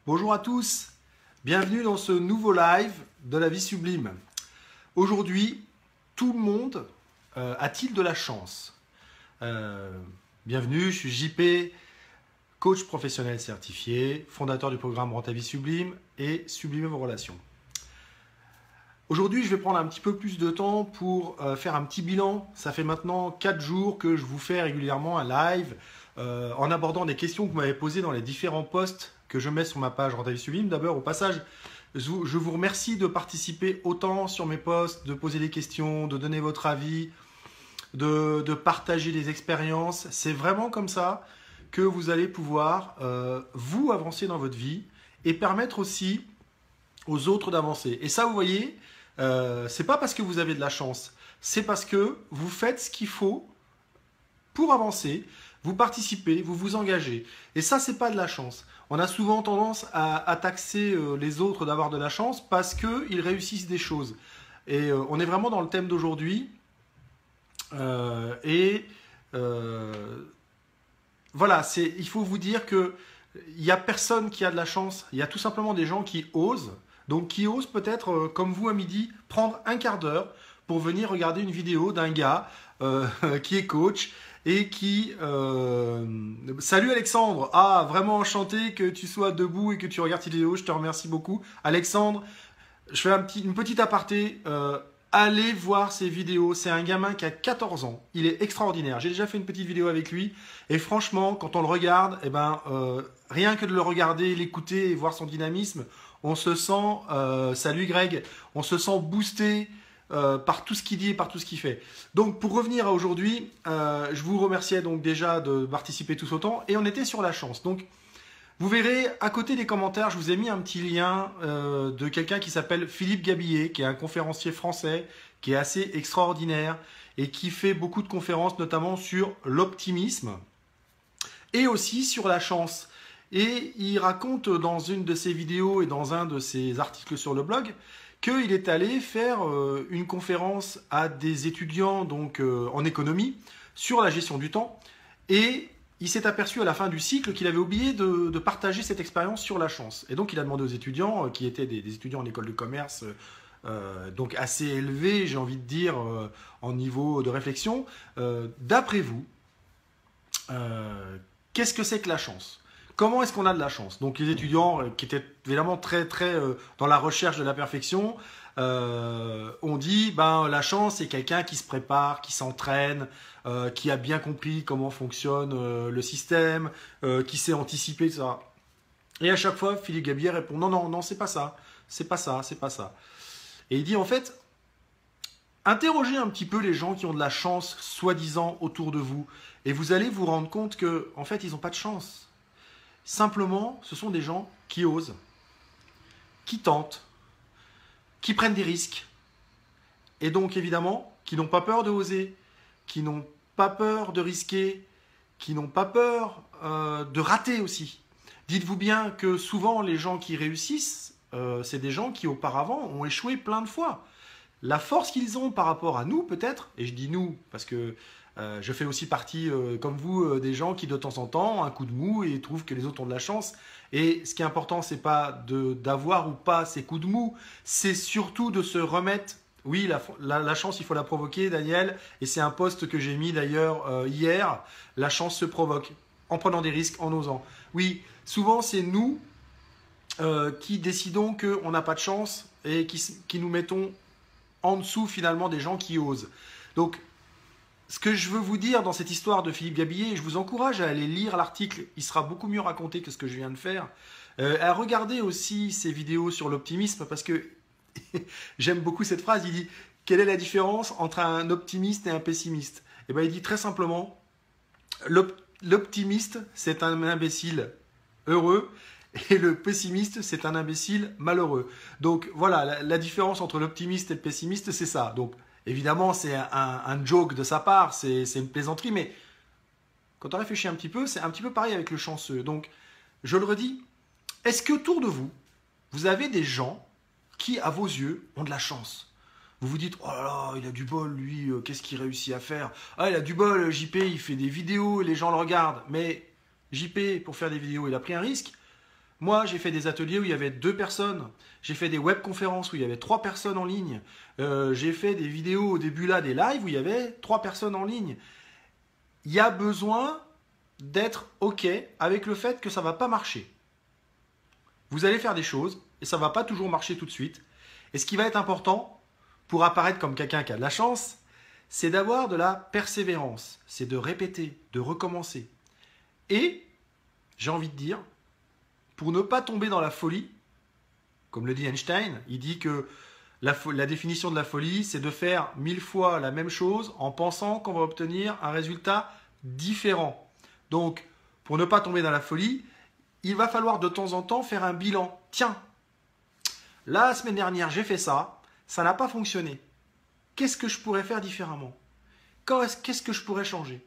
Bonjour à tous, bienvenue dans ce nouveau live de la vie sublime. Aujourd'hui, tout le monde a-t-il de la chance? Bienvenue, je suis JP, coach professionnel certifié, fondateur du programme Rends ta vie sublime et Sublimer vos relations. Aujourd'hui, je vais prendre un petit peu plus de temps pour faire un petit bilan. Ça fait maintenant 4 jours que je vous fais régulièrement un live en abordant des questions que vous m'avez posées dans les différents posts que je mets sur ma page Rends ta vie sublime. D'abord, au passage, je vous remercie de participer autant sur mes posts, de poser des questions, de donner votre avis, de partager des expériences. C'est vraiment comme ça que vous allez pouvoir vous avancer dans votre vie et permettre aussi aux autres d'avancer. Et ça, vous voyez, c'est pas parce que vous avez de la chance, c'est parce que vous faites ce qu'il faut pour avancer, vous participez, vous vous engagez. Et ça, c'est pas de la chance. On a souvent tendance à taxer les autres d'avoir de la chance parce qu'ils réussissent des choses. Et on est vraiment dans le thème d'aujourd'hui. Voilà, il faut vous dire que il n'y a personne qui a de la chance. Il y a tout simplement des gens qui osent. Donc qui osent peut-être, comme vous à midi, prendre un quart d'heure pour venir regarder une vidéo d'un gars qui est coach et qui... Salut Alexandre! Ah, vraiment enchanté que tu sois debout et que tu regardes cette vidéo. Je te remercie beaucoup. Alexandre, je fais une petite aparté. Allez voir ses vidéos. C'est un gamin qui a 14 ans. Il est extraordinaire. J'ai déjà fait une petite vidéo avec lui. Et franchement, quand on le regarde, rien que de le regarder, l'écouter et voir son dynamisme, on se sent... salut Greg! On se sent boosté par tout ce qu'il dit et par tout ce qu'il fait. Donc pour revenir à aujourd'hui, je vous remerciais donc déjà de participer tous autant. Et on était sur la chance. Donc vous verrez, à côté des commentaires, je vous ai mis un petit lien de quelqu'un qui s'appelle Philippe Gabillet, qui est un conférencier français, qui est assez extraordinaire et qui fait beaucoup de conférences, notamment sur l'optimisme et aussi sur la chance. Et il raconte dans une de ses vidéos et dans un de ses articles sur le blog qu'il est allé faire une conférence à des étudiants donc, en économie sur la gestion du temps. Et il s'est aperçu à la fin du cycle qu'il avait oublié de partager cette expérience sur la chance. Et donc il a demandé aux étudiants, qui étaient des étudiants en école de commerce, donc assez élevés, j'ai envie de dire, en niveau de réflexion, d'après vous, qu'est-ce que c'est que la chance ? Comment est-ce qu'on a de la chance? Donc les étudiants qui étaient évidemment très dans la recherche de la perfection ont dit la chance c'est quelqu'un qui se prépare, qui s'entraîne, qui a bien compris comment fonctionne le système, qui sait anticiper ça. Et à chaque fois Philippe Gabillet répond non c'est pas ça, c'est pas ça, c'est pas ça. Et il dit en fait interrogez un petit peu les gens qui ont de la chance soi-disant autour de vous et vous allez vous rendre compte que en fait ils n'ont pas de chance. Simplement, ce sont des gens qui osent, qui tentent, qui prennent des risques. Et donc, évidemment, qui n'ont pas peur de oser, qui n'ont pas peur de risquer, qui n'ont pas peur de rater aussi. Dites-vous bien que souvent, les gens qui réussissent, c'est des gens qui auparavant ont échoué plein de fois. La force qu'ils ont par rapport à nous, peut-être, et je dis nous parce que je fais aussi partie, comme vous, des gens qui de temps en temps ont un coup de mou et trouvent que les autres ont de la chance. Et ce qui est important, c'est pas d'avoir ou pas ces coups de mou, c'est surtout de se remettre. Oui, la chance, il faut la provoquer, Daniel. Et c'est un post que j'ai mis d'ailleurs hier. La chance se provoque en prenant des risques, en osant. Oui, souvent c'est nous qui décidons qu'on n'a pas de chance et qui nous mettons en dessous finalement des gens qui osent. Donc, ce que je veux vous dire dans cette histoire de Philippe Gabillet, et je vous encourage à aller lire l'article, il sera beaucoup mieux raconté que ce que je viens de faire, à regarder aussi ses vidéos sur l'optimisme, parce que j'aime beaucoup cette phrase, il dit « Quelle est la différence entre un optimiste et un pessimiste ?» Et bien il dit très simplement « L'optimiste, c'est un imbécile heureux, et le pessimiste, c'est un imbécile malheureux. » Donc voilà, la différence entre l'optimiste et le pessimiste, c'est ça. Donc évidemment, c'est un joke de sa part, c'est une plaisanterie, mais quand on réfléchit un petit peu, c'est un petit peu pareil avec le chanceux. Donc, je le redis, est-ce qu'autour de vous, vous avez des gens qui, à vos yeux, ont de la chance? Vous vous dites, oh là là, il a du bol, lui, qu'est-ce qu'il réussit à faire? Ah, il a du bol, JP, il fait des vidéos, les gens le regardent. Mais JP, pour faire des vidéos, il a pris un risque. Moi, j'ai fait des ateliers où il y avait 2 personnes. J'ai fait des webconférences où il y avait 3 personnes en ligne. J'ai fait des vidéos au début là, des lives où il y avait 3 personnes en ligne. Il y a besoin d'être OK avec le fait que ça ne va pas marcher. Vous allez faire des choses et ça ne va pas toujours marcher tout de suite. Et ce qui va être important pour apparaître comme quelqu'un qui a de la chance, c'est d'avoir de la persévérance. C'est de répéter, de recommencer. Et, j'ai envie de dire, pour ne pas tomber dans la folie, comme le dit Einstein, il dit que la définition de la folie, c'est de faire 1000 fois la même chose en pensant qu'on va obtenir un résultat différent. Donc, pour ne pas tomber dans la folie, il va falloir de temps en temps faire un bilan. Tiens, la semaine dernière, j'ai fait ça, ça n'a pas fonctionné. Qu'est-ce que je pourrais faire différemment? Qu'est-ce que je pourrais changer?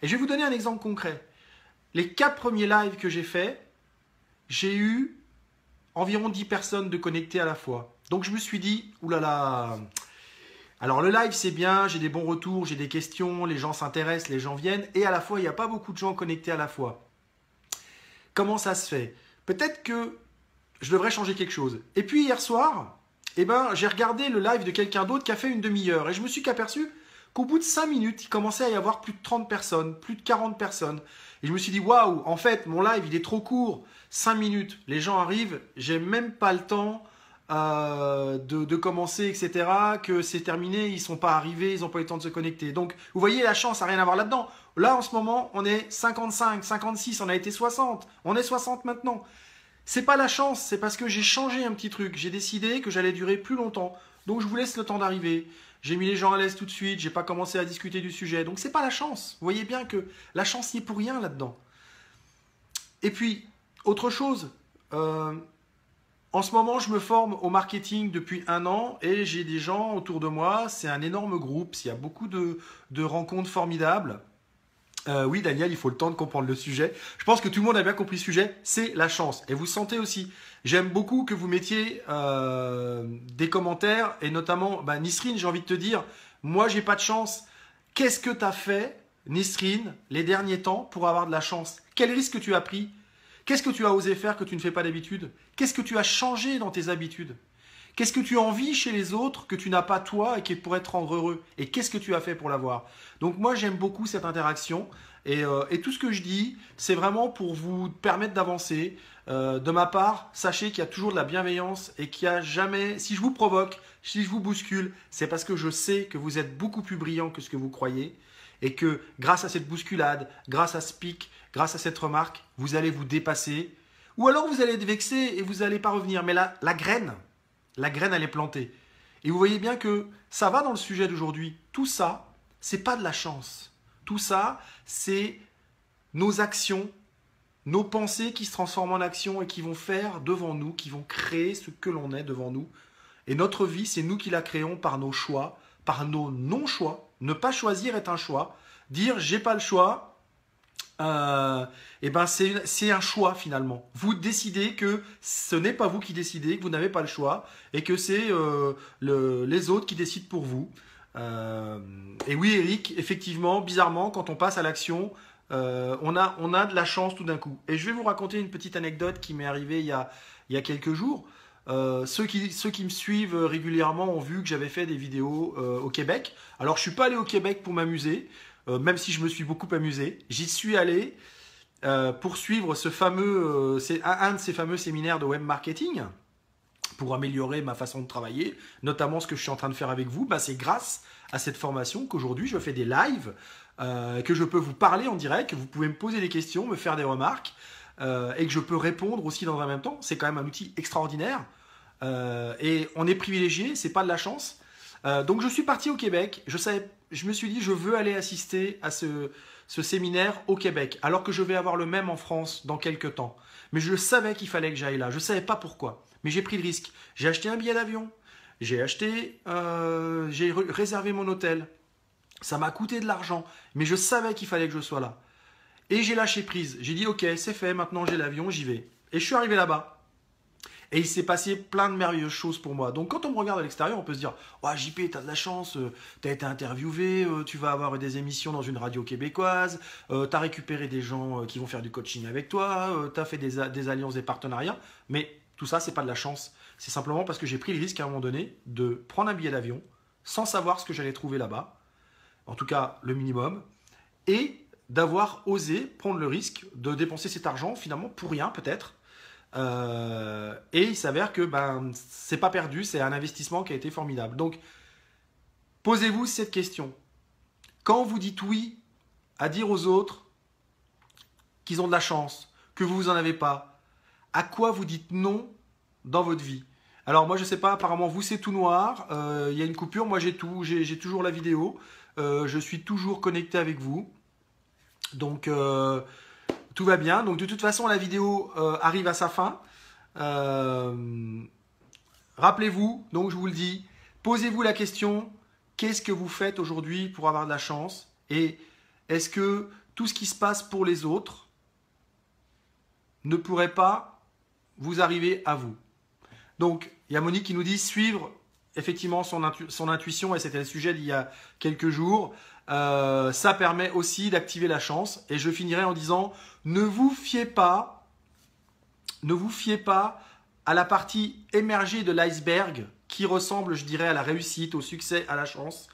Et je vais vous donner un exemple concret. Les 4 premiers lives que j'ai faits, j'ai eu environ 10 personnes de connectées à la fois. Donc je me suis dit, oulala, alors le live c'est bien, j'ai des bons retours, j'ai des questions, les gens s'intéressent, les gens viennent, et à la fois il n'y a pas beaucoup de gens connectés à la fois. Comment ça se fait? Peut-être que je devrais changer quelque chose. Et puis hier soir, j'ai regardé le live de quelqu'un d'autre qui a fait une demi-heure, et je me suis aperçu qu'au bout de 5 minutes, il commençait à y avoir plus de 30 personnes, plus de 40 personnes. Et je me suis dit, waouh, en fait, mon live, il est trop court. 5 minutes, les gens arrivent, j'ai même pas le temps de commencer, etc. Que c'est terminé, ils ne sont pas arrivés, ils n'ont pas eu le temps de se connecter. Donc, vous voyez, la chance n'a rien à voir là-dedans. Là, en ce moment, on est 55, 56, on a été 60. On est 60 maintenant. C'est pas la chance, c'est parce que j'ai changé un petit truc. J'ai décidé que j'allais durer plus longtemps. Donc, je vous laisse le temps d'arriver. J'ai mis les gens à l'aise tout de suite, j'ai pas commencé à discuter du sujet. Donc c'est pas la chance. Vous voyez bien que la chance n'y est pour rien là-dedans. Et puis, autre chose, en ce moment je me forme au marketing depuis 1 an et j'ai des gens autour de moi, c'est un énorme groupe, il y a beaucoup de rencontres formidables. Oui Daniel, il faut le temps de comprendre le sujet. Je pense que tout le monde a bien compris le sujet, c'est la chance. Et vous sentez aussi, j'aime beaucoup que vous mettiez des commentaires, et notamment, Nisrine, j'ai envie de te dire, moi j'ai pas de chance. Qu'est-ce que tu as fait, Nisrine, les derniers temps pour avoir de la chance? Quel risque tu as pris? Qu'est-ce que tu as osé faire que tu ne fais pas d'habitude? Qu'est-ce que tu as changé dans tes habitudes? Qu'est-ce que tu envies chez les autres que tu n'as pas toi et qui pourrait te rendre heureux? Et qu'est-ce que tu as fait pour l'avoir? Donc moi j'aime beaucoup cette interaction et tout ce que je dis c'est vraiment pour vous permettre d'avancer. De ma part, sachez qu'il y a toujours de la bienveillance et qu'il n'y a jamais, si je vous provoque, si je vous bouscule, c'est parce que je sais que vous êtes beaucoup plus brillant que ce que vous croyez et que grâce à cette bousculade, grâce à ce pic, grâce à cette remarque, vous allez vous dépasser ou alors vous allez être vexé et vous n'allez pas revenir. Mais la graine, elle est plantée. Et vous voyez bien que ça va dans le sujet d'aujourd'hui. Tout ça, c'est pas de la chance. Tout ça, c'est nos actions, nos pensées qui se transforment en actions et qui vont faire devant nous, qui vont créer ce que l'on est devant nous. Et notre vie, c'est nous qui la créons par nos choix, par nos non-choix. Ne pas choisir est un choix. Dire j'ai pas le choix, c'est un choix finalement. Vous décidez que ce n'est pas vous qui décidez, que vous n'avez pas le choix et que c'est les autres qui décident pour vous. Et oui Eric, effectivement, bizarrement, quand on passe à l'action, on a de la chance tout d'un coup. Et je vais vous raconter une petite anecdote qui m'est arrivée il y a quelques jours. Ceux qui me suivent régulièrement ont vu que j'avais fait des vidéos au Québec. Alors je ne suis pas allé au Québec pour m'amuser, même si je me suis beaucoup amusé. J'y suis allé pour suivre un de ces fameux séminaires de web marketing pour améliorer ma façon de travailler, notamment ce que je suis en train de faire avec vous. C'est grâce à cette formation qu'aujourd'hui je fais des lives, que je peux vous parler en direct, que vous pouvez me poser des questions, me faire des remarques et que je peux répondre aussi dans un même temps. C'est quand même un outil extraordinaire et on est privilégié, c'est pas de la chance. Donc je suis parti au Québec, je me suis dit je veux aller assister à ce séminaire au Québec, alors que je vais avoir le même en France dans quelques temps. Mais je savais qu'il fallait que j'aille là, je ne savais pas pourquoi. Mais j'ai pris le risque. J'ai acheté un billet d'avion, j'ai réservé mon hôtel. Ça m'a coûté de l'argent, mais je savais qu'il fallait que je sois là. Et j'ai lâché prise. J'ai dit ok, c'est fait, maintenant j'ai l'avion, j'y vais. Et je suis arrivé là-bas. Et il s'est passé plein de merveilleuses choses pour moi. Donc quand on me regarde à l'extérieur, on peut se dire « Oh JP, t'as de la chance, t'as été interviewé, tu vas avoir des émissions dans une radio québécoise, t'as récupéré des gens qui vont faire du coaching avec toi, t'as fait des alliances, des partenariats. » Mais tout ça, c'est pas de la chance. C'est simplement parce que j'ai pris le risque à un moment donné de prendre un billet d'avion sans savoir ce que j'allais trouver là-bas, en tout cas le minimum, et d'avoir osé prendre le risque de dépenser cet argent finalement pour rien peut-être. Et il s'avère que c'est pas perdu, c'est un investissement qui a été formidable. Donc, posez-vous cette question. Quand vous dites oui à dire aux autres qu'ils ont de la chance, que vous en avez pas, à quoi vous dites non dans votre vie? Alors moi je sais pas, apparemment vous c'est tout noir, il y a une coupure, moi j'ai tout, j'ai toujours la vidéo, je suis toujours connecté avec vous. Donc tout va bien. Donc de toute façon, la vidéo arrive à sa fin. Rappelez-vous, donc je vous le dis, posez-vous la question, qu'est-ce que vous faites aujourd'hui pour avoir de la chance? Et est-ce que tout ce qui se passe pour les autres ne pourrait pas vous arriver à vous? Donc, il y a Monique qui nous dit suivre effectivement son intuition, et c'était le sujet d'il y a quelques jours. Ça permet aussi d'activer la chance. Et je finirai en disant, ne vous fiez pas à la partie émergée de l'iceberg qui ressemble, je dirais, à la réussite, au succès, à la chance.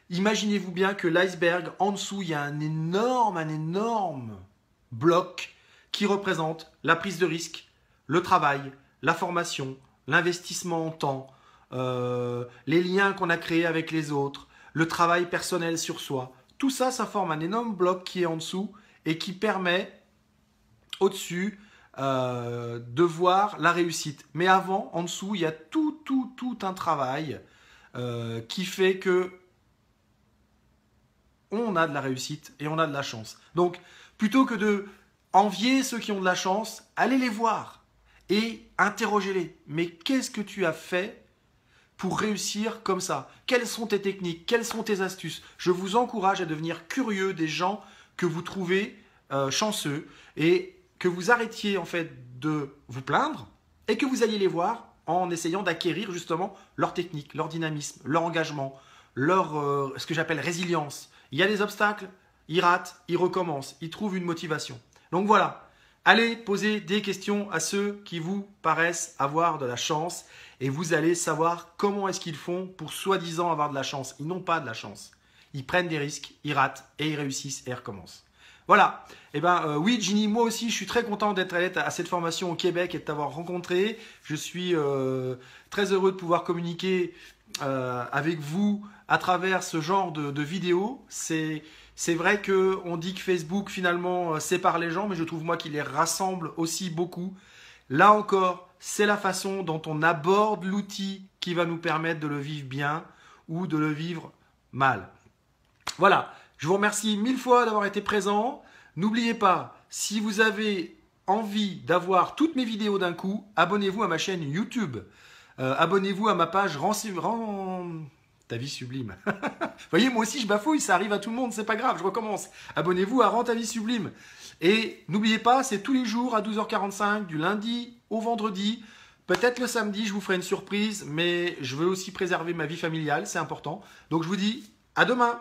Imaginez-vous bien que l'iceberg, en dessous, il y a un énorme bloc qui représente la prise de risque, le travail, la formation, l'investissement en temps, les liens qu'on a créés avec les autres, le travail personnel sur soi. Tout ça, ça forme un énorme bloc qui est en dessous et qui permet au-dessus de voir la réussite. Mais avant, en dessous, il y a tout un travail qui fait que on a de la réussite et on a de la chance. Donc, plutôt que de envier ceux qui ont de la chance, allez les voir et interrogez-les. Mais qu'est-ce que tu as fait pour réussir comme ça? Quelles sont tes techniques? Quelles sont tes astuces? Je vous encourage à devenir curieux des gens que vous trouvez chanceux et que vous arrêtiez en fait de vous plaindre et que vous alliez les voir en essayant d'acquérir justement leur technique, leur dynamisme, leur engagement, leur ce que j'appelle résilience. Il y a des obstacles, ils ratent, ils recommencent, ils trouvent une motivation. Donc voilà, allez poser des questions à ceux qui vous paraissent avoir de la chance et vous allez savoir comment est-ce qu'ils font pour soi-disant avoir de la chance. Ils n'ont pas de la chance. Ils prennent des risques, ils ratent et ils réussissent et ils recommencent. Voilà. Eh ben oui, Ginny, moi aussi, je suis très content d'être allé à cette formation au Québec et de t'avoir rencontré. Je suis très heureux de pouvoir communiquer avec vous à travers ce genre de vidéos. C'est vrai qu'on dit que Facebook finalement sépare les gens, mais je trouve moi qu'il les rassemble aussi beaucoup. Là encore, c'est la façon dont on aborde l'outil qui va nous permettre de le vivre bien ou de le vivre mal. Voilà, je vous remercie 1000 fois d'avoir été présent. N'oubliez pas, si vous avez envie d'avoir toutes mes vidéos d'un coup, abonnez-vous à ma chaîne YouTube. Abonnez-vous à ma page Ta vie sublime. Vous voyez, moi aussi je bafouille, ça arrive à tout le monde, c'est pas grave, je recommence. Abonnez-vous à Rends ta vie sublime. Et n'oubliez pas, c'est tous les jours à 12h45, du lundi au vendredi. Peut-être le samedi, je vous ferai une surprise, mais je veux aussi préserver ma vie familiale, c'est important. Donc je vous dis à demain.